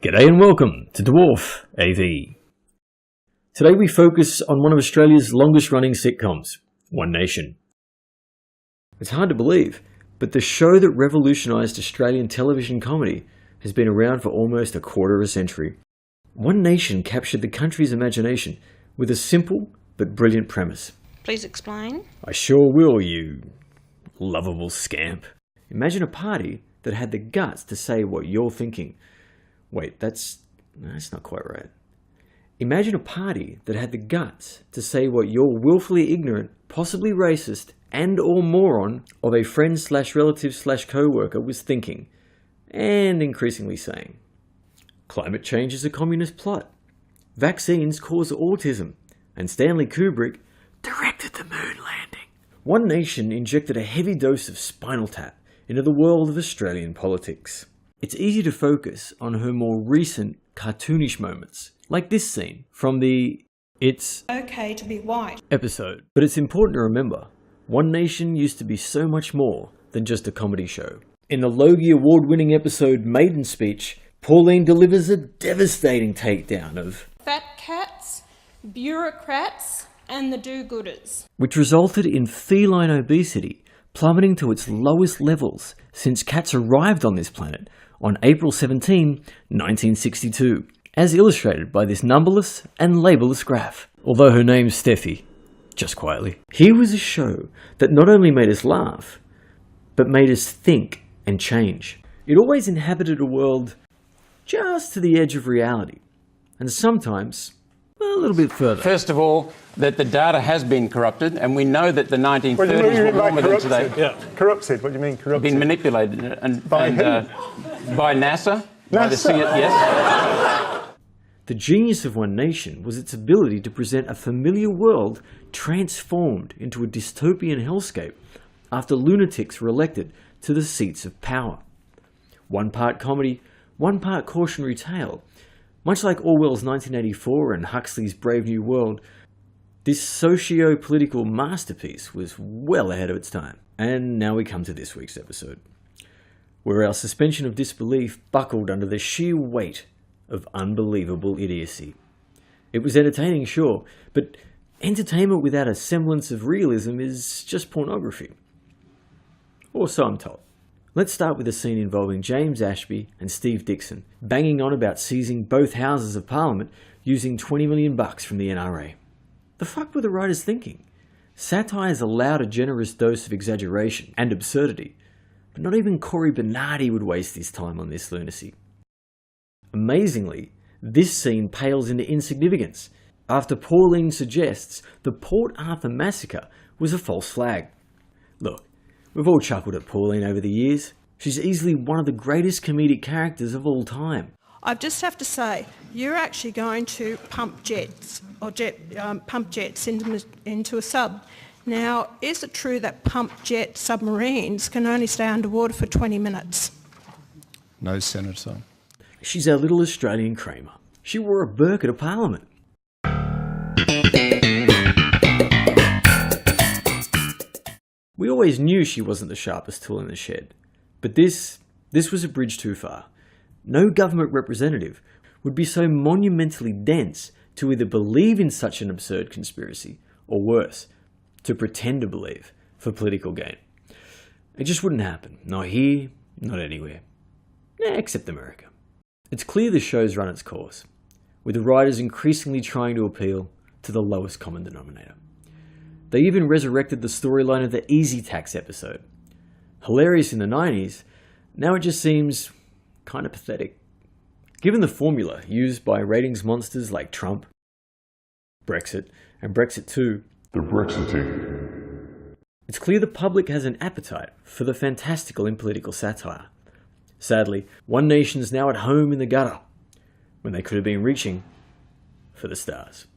G'day and welcome to DwarfAV. Today we focus on one of Australia's longest running sitcoms, One Nation. It's hard to believe, but the show that revolutionised Australian television comedy has been around for almost a quarter of a century. One Nation captured the country's imagination with a simple but brilliant premise. Please explain. I sure will, you lovable scamp. Imagine a party that had the guts to say what you're thinking. Wait, that's not quite right. Imagine a party that had the guts to say what your willfully ignorant, possibly racist, and or moron of a friend/relative/co-worker was thinking, and increasingly saying. Climate change is a communist plot. Vaccines cause autism. And Stanley Kubrick directed the moon landing. One Nation injected a heavy dose of Spinal Tap into the world of Australian politics. It's easy to focus on her more recent cartoonish moments, like this scene from the It's Okay to be white episode. But it's important to remember, One Nation used to be so much more than just a comedy show. In the Logie Award-winning episode Maiden Speech, Pauline delivers a devastating takedown of fat cats, bureaucrats, and the do-gooders, which resulted in feline obesity plummeting to its lowest levels since cats arrived on this planet on April 17, 1962, as illustrated by this numberless and labelless graph. Although her name's Steffi, just quietly. Here was a show that not only made us laugh, but made us think and change. It always inhabited a world just to the edge of reality, and sometimes a little bit further. First of all, that the data has been corrupted, and we know that the 1930s were warmer than today. Yeah. Corrupted? What do you mean corrupted? Been manipulated and by who? By NASA. By the yes. The genius of One Nation was its ability to present a familiar world transformed into a dystopian hellscape after lunatics were elected to the seats of power. One part comedy, one part cautionary tale. Much like Orwell's 1984 and Huxley's Brave New World, this socio-political masterpiece was well ahead of its time. And now we come to this week's episode, where our suspension of disbelief buckled under the sheer weight of unbelievable idiocy. It was entertaining, sure, but entertainment without a semblance of realism is just pornography. Or so I'm told. Let's start with a scene involving James Ashby and Steve Dixon banging on about seizing both houses of Parliament using $20 million from the NRA. The fuck were the writers thinking? Satire's allowed a generous dose of exaggeration and absurdity, but not even Cory Bernardi would waste his time on this lunacy. Amazingly, this scene pales into insignificance after Pauline suggests the Port Arthur massacre was a false flag. Look, we've all chuckled at Pauline over the years. She's easily one of the greatest comedic characters of all time. I just have to say, you're actually going to pump jets into a sub. Now, is it true that pump jet submarines can only stay underwater for 20 minutes? No, Senator. She's our little Australian Kramer. She wore a burqa to Parliament. We always knew she wasn't the sharpest tool in the shed, but this was a bridge too far. No government representative would be so monumentally dense to either believe in such an absurd conspiracy, or worse, to pretend to believe for political gain. It just wouldn't happen. Not here, not anywhere. Except America. It's clear the show's run its course, with the writers increasingly trying to appeal to the lowest common denominator. They even resurrected the storyline of the Easy Tax episode. Hilarious in the 90s, now it just seems kind of pathetic. Given the formula used by ratings monsters like Trump, Brexit, and Brexit 2, they're Brexiting. It's clear the public has an appetite for the fantastical in political satire. Sadly, One Nation's now at home in the gutter, when they could have been reaching for the stars.